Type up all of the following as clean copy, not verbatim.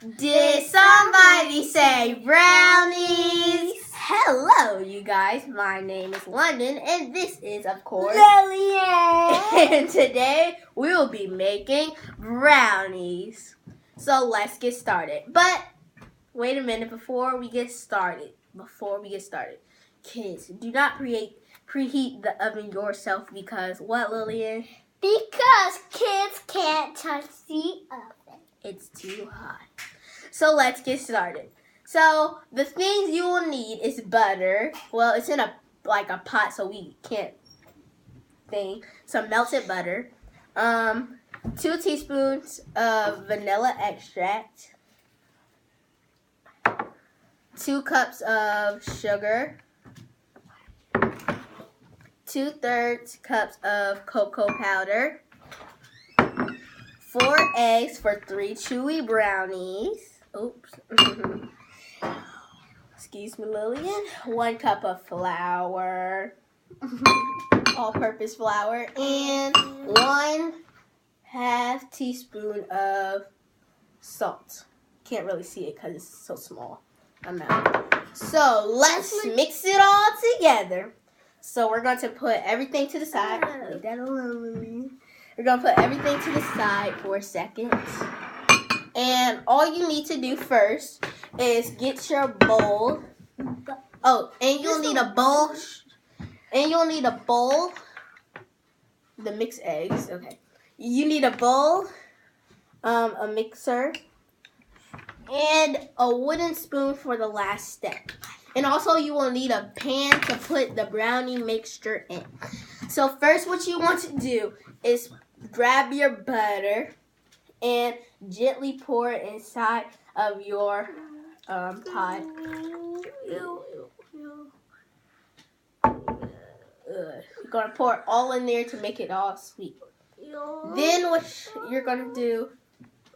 Did somebody say brownies? Hello, you guys. My name is London, and this is, of course, Lillian. And today we will be making brownies. So let's get started. But wait a minute before we get started. Kids, do not preheat the oven yourself because what, Lillian? Because kids can't touch the oven. It's too hot. So let's get started. So the things you will need is butter. Well, it's in a pot, so we can't think. Some melted butter. 2 teaspoons of vanilla extract. 2 cups of sugar. 2/3 cups of cocoa powder. 4 eggs for 3 chewy brownies. Oops. Excuse me, Lillian. 1 cup of flour. All-purpose flour. And 1/2 teaspoon of salt. Can't really see it because it's so small amount. So let's mix it all together. So we're going to put everything to the side. Leave that alone, Lillian. We're going to put everything to the side for a second. And all you need to do first is get your bowl. Oh, and you'll need a bowl. The mixed eggs. Okay. You need a bowl, a mixer, and a wooden spoon for the last step. And also you will need a pan to put the brownie mixture in. So first what you want to do is grab your butter and gently pour it inside of your pot. You're going to pour it all in there to make it all sweet. Then what you're going to do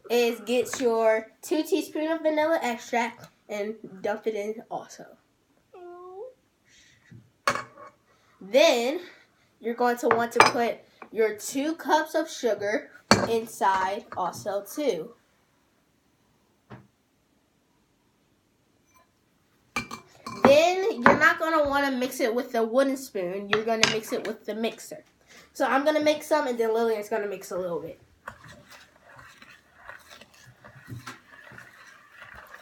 is get your 2 teaspoons of vanilla extract and dump it in also. Then you're going to want to put your 2 cups of sugar inside also too. Then you're not going to want to mix it with the wooden spoon. You're going to mix it with the mixer. So I'm going to mix some and then Lillian's going to mix a little bit.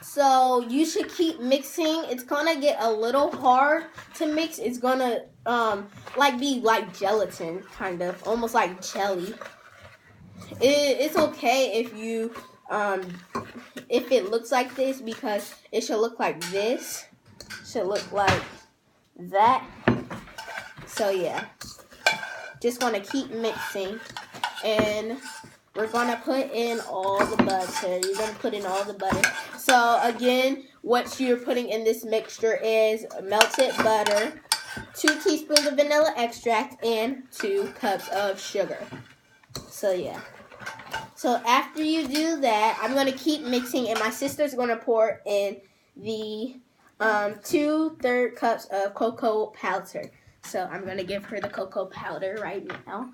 So you should keep mixing. It's going to get a little hard to mix. It's going to be like gelatin, kind of. Almost like jelly. It's okay if you if it looks like this because it should look like this. Should look like that. So yeah. Just going to keep mixing. And we're going to put in all the butter. You're going to put in all the butter. So, again, what you're putting in this mixture is melted butter, 2 teaspoons of vanilla extract, and 2 cups of sugar. So, yeah. So, after you do that, I'm going to keep mixing, and my sister's going to pour in the 2/3 cups of cocoa powder. So, I'm going to give her the cocoa powder right now.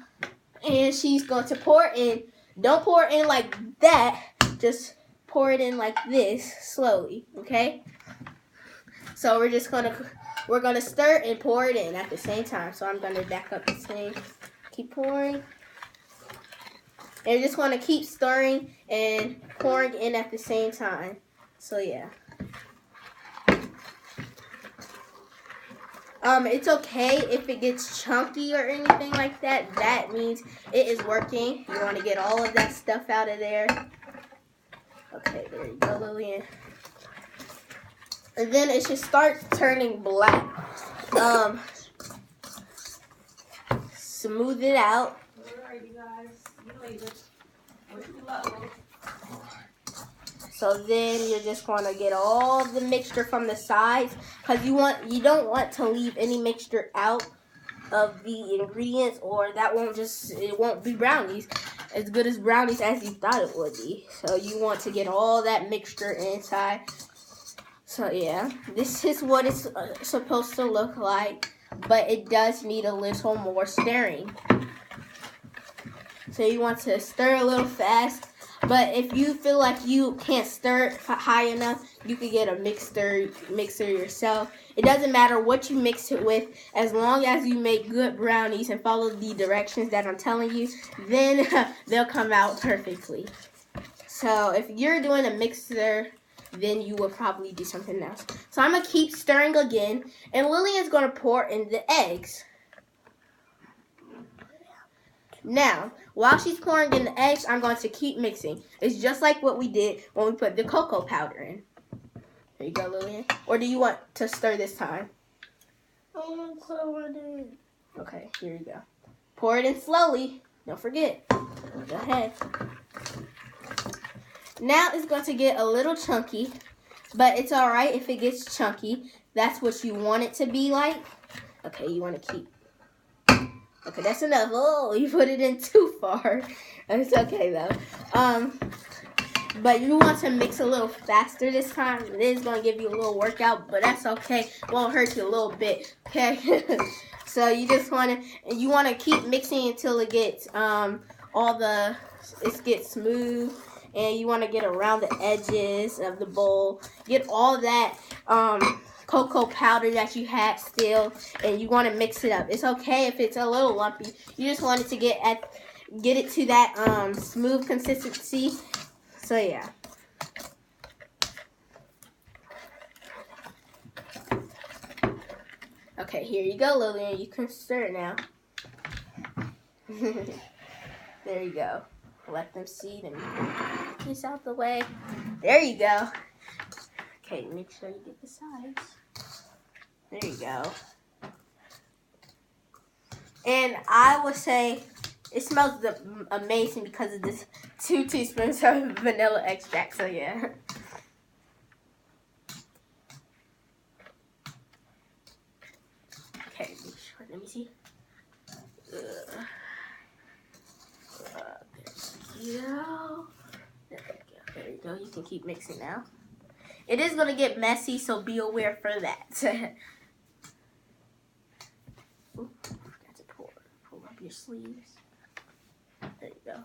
And she's going to pour in. Don't pour it in like that. Just pour it in like this slowly, okay? So we're gonna stir and pour it in at the same time. So I'm gonna back up the thing. Keep pouring. And you're just gonna keep stirring and pouring in at the same time. So yeah. It's okay if it gets chunky or anything like that. That means it is working. You want to get all of that stuff out of there. Okay, there you go, Lillian. And then it should start turning black. Smooth it out. Alright, you guys. You leave it. Wish you luck. So then you're just going to get all the mixture from the sides because you don't want to leave any mixture out of the ingredients or it won't be brownies as good as brownies as you thought it would be. So you want to get all that mixture inside. So yeah, this is what it's supposed to look like, but it does need a little more stirring. So you want to stir a little fast. But if you feel like you can't stir it high enough, you could get a mixer yourself. It doesn't matter what you mix it with, as long as you make good brownies and follow the directions that I'm telling you, then they'll come out perfectly. So if you're doing a mixer, then you will probably do something else. So I'm going to keep stirring again, and Lillian's going to pour in the eggs. Now, while she's pouring in the eggs, I'm going to keep mixing. It's just like what we did when we put the cocoa powder in. Here you go, Lillian. Or do you want to stir this time? I want to pour it in. Okay, here you go. Pour it in slowly. Don't forget. Go ahead. Now it's going to get a little chunky, but it's all right if it gets chunky. That's what you want it to be like. Okay, you want to keep. Okay, that's enough. Oh, you put it in too far. It's okay though. But you want to mix a little faster this time. It is going to give you a little workout, but that's okay. It won't hurt you a little bit. Okay. So you just want to keep mixing until it gets it gets smooth, and you want to get around the edges of the bowl. Get all that cocoa powder that you had still, and you want to mix it up. It's okay if it's a little lumpy. You just want it to get it to that smooth consistency. So yeah. Okay, here you go, Lillian. You can stir it now. There you go. Let them see. Let me get this out the way. There you go. Okay, make sure you get the sides. There you go. And I would say it smells amazing because of this 2 teaspoons of vanilla extract. So yeah. Okay, make sure. Let me see. There you go. You can keep mixing now. It is going to get messy, so be aware for that. Ooh, forgot to pull up your sleeves. There you go.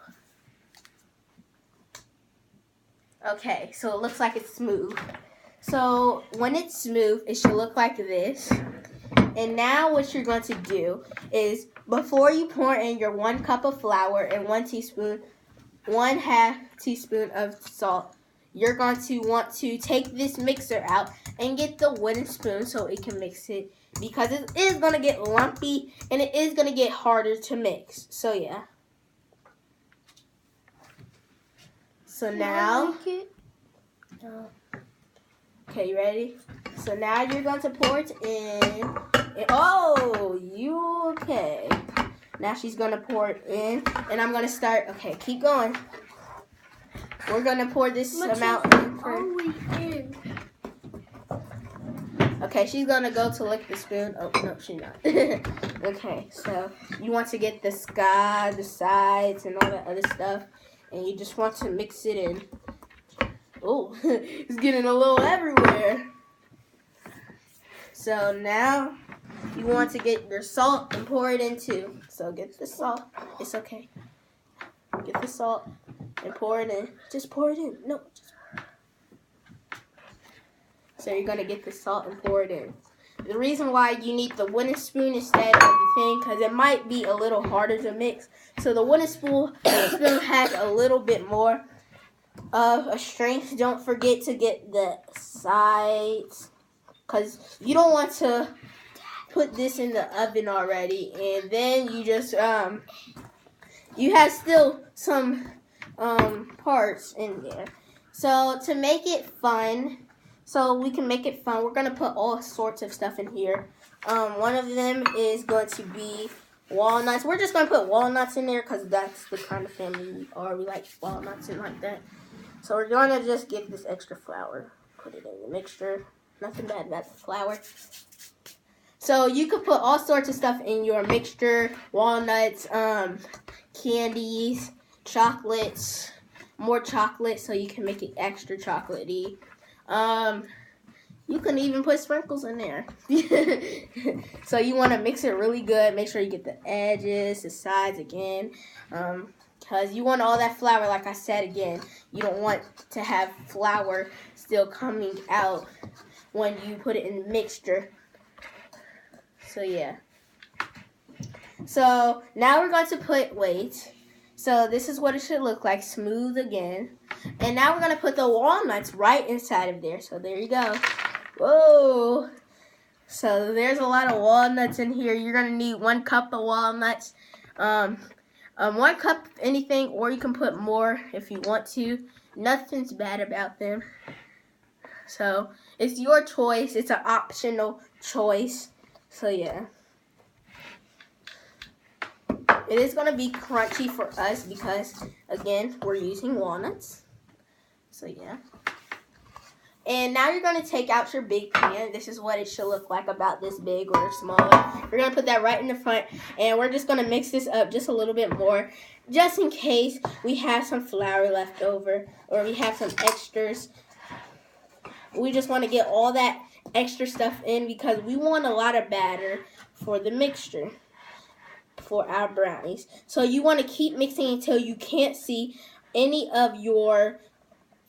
Okay, so it looks like it's smooth. So when it's smooth, it should look like this. And now what you're going to do is, before you pour in your 1 cup of flour and 1/2 teaspoon of salt, you're going to want to take this mixer out and get the wooden spoon so it can mix it, because it is going to get lumpy and it is going to get harder to mix. So yeah. So now, okay, you ready? So now you're going to pour it in. Oh, you okay. Now she's going to pour it in, and I'm going to start. Okay, keep going. We're going to pour this amount in. Okay, she's going to go to lick the spoon. Oh, no, she's not. Okay, so you want to get the sides, and all that other stuff, and you just want to mix it in. Oh, it's getting a little everywhere. So now you want to get your salt and pour it in too. So get the salt. It's okay. Get the salt and pour it in. Just pour it in. No. So you're going to get the salt and pour it in. The reason why you need the wooden spoon instead of the thing, because it might be a little harder to mix. So the wooden spoon has a little bit more of a strength. Don't forget to get the sides, because you don't want to put this in the oven already, and then you just you have still some parts in there. So to make it fun, we're gonna put all sorts of stuff in here. One of them is going to be walnuts. We're just gonna put walnuts in there because that's the kind of family we are. We like walnuts and like that. So we're gonna just get this extra flour, put it in the mixture. Nothing bad about the flour. So you could put all sorts of stuff in your mixture: walnuts, candies, chocolates, more chocolate, so you can make it extra chocolatey. You can even put sprinkles in there. So you want to mix it really good. Make sure you get the edges, the sides again. because you want all that flour, like I said again. You don't want to have flour still coming out when you put it in the mixture. So yeah. So now we're going to put, so this is what it should look like, smooth again. And now we're going to put the walnuts right inside of there. So there you go. Whoa. So there's a lot of walnuts in here. You're going to need 1 cup of walnuts. 1 cup of anything, or you can put more if you want to. Nothing's bad about them. So it's your choice. It's an optional choice. So yeah. It is going to be crunchy for us because, again, we're using walnuts. So yeah. And now you're going to take out your big pan. This is what it should look like, about this big or smaller. We're going to put that right in the front. And we're just going to mix this up just a little bit more, just in case we have some flour left over or we have some extras. We just want to get all that extra stuff in because we want a lot of batter for the mixture for our brownies. So you want to keep mixing until you can't see any of your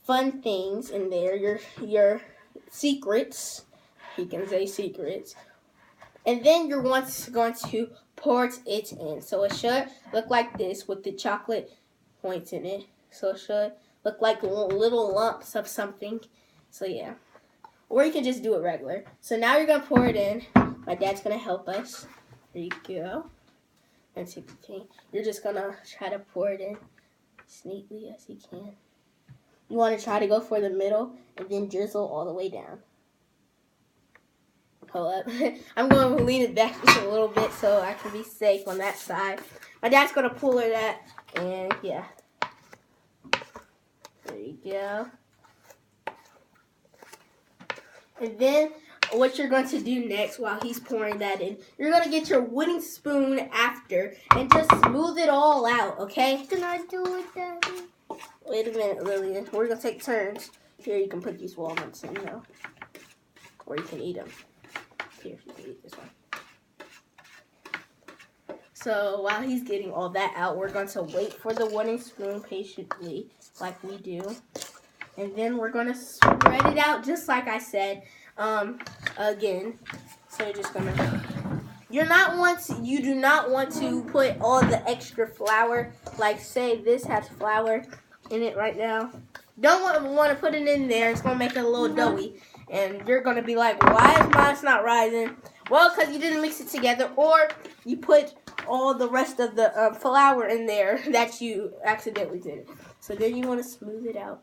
fun things in there, your secrets. You can say secrets. And then you're going to pour it in. So it should look like this with the chocolate points in it. So it should look like little lumps of something. So yeah. Or you can just do it regular. So now you're going to pour it in. My dad's going to help us. There you go. And you're just going to try to pour it in as neatly as you can. You want to try to go for the middle and then drizzle all the way down. Hold up. I'm going to lean it back just a little bit so I can be safe on that side. My dad's going to pull it at, and yeah. There you go. And then what you're going to do next while he's pouring that in, you're going to get your wooden spoon after and just smooth it all out, okay? Can I do it, Daddy? Wait a minute, Lillian. We're going to take turns. Here, you can put these walnuts in, or you can eat them. Here, you can eat this one. So while he's getting all that out, we're going to wait for the wooden spoon patiently, like we do. And then we're going to spread it out just like I said again. So you're just going to... You do not want to put all the extra flour. Like, say this has flour in it right now. Don't want to put it in there. It's going to make it a little doughy. And you're going to be like, why is mine not rising? Well, because you didn't mix it together. Or you put all the rest of the flour in there that you accidentally did. So then you want to smooth it out.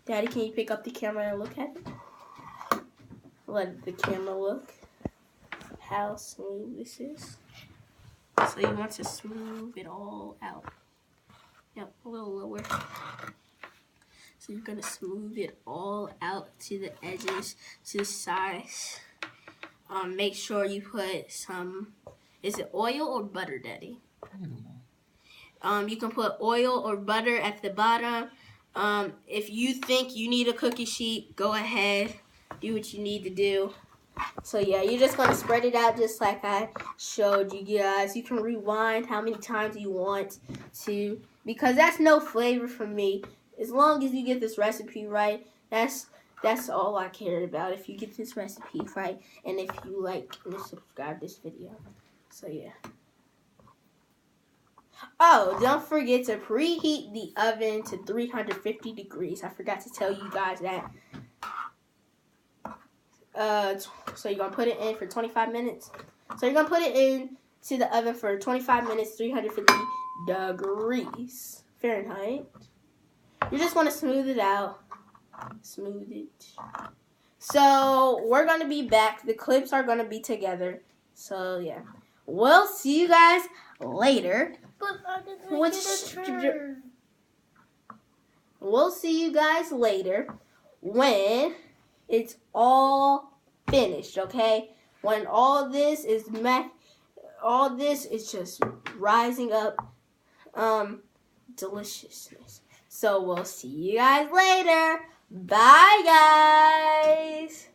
Daddy, can you pick up the camera and look at it? Let the camera look how smooth this is. So you want to smooth it all out. Yep, a little lower. So you're going to smooth it all out to the edges, to the sides. Make sure you put some, is it oil or butter, Daddy? I don't know. You can put oil or butter at the bottom. If you think you need a cookie sheet, go ahead. Do what you need to do. So yeah, you're just going to spread it out just like I showed you guys. You can rewind how many times you want to, because that's no flavor for me. As long as you get this recipe right, that's all I care about. If you get this recipe right, and if you like and subscribe this video. So yeah. Oh, don't forget to preheat the oven to 350 degrees. I forgot to tell you guys that. So you're going to put it in for 25 minutes. So you're going to put it in to the oven for 25 minutes, 350 degrees Fahrenheit. You just want to smooth it out. Smooth it. So we're going to be back. The clips are going to be together. So yeah. We'll see you guys later. But I didn't get a turn. We'll see you guys later when it's all finished, okay? When all this is just rising up deliciousness. So we'll see you guys later. Bye, guys.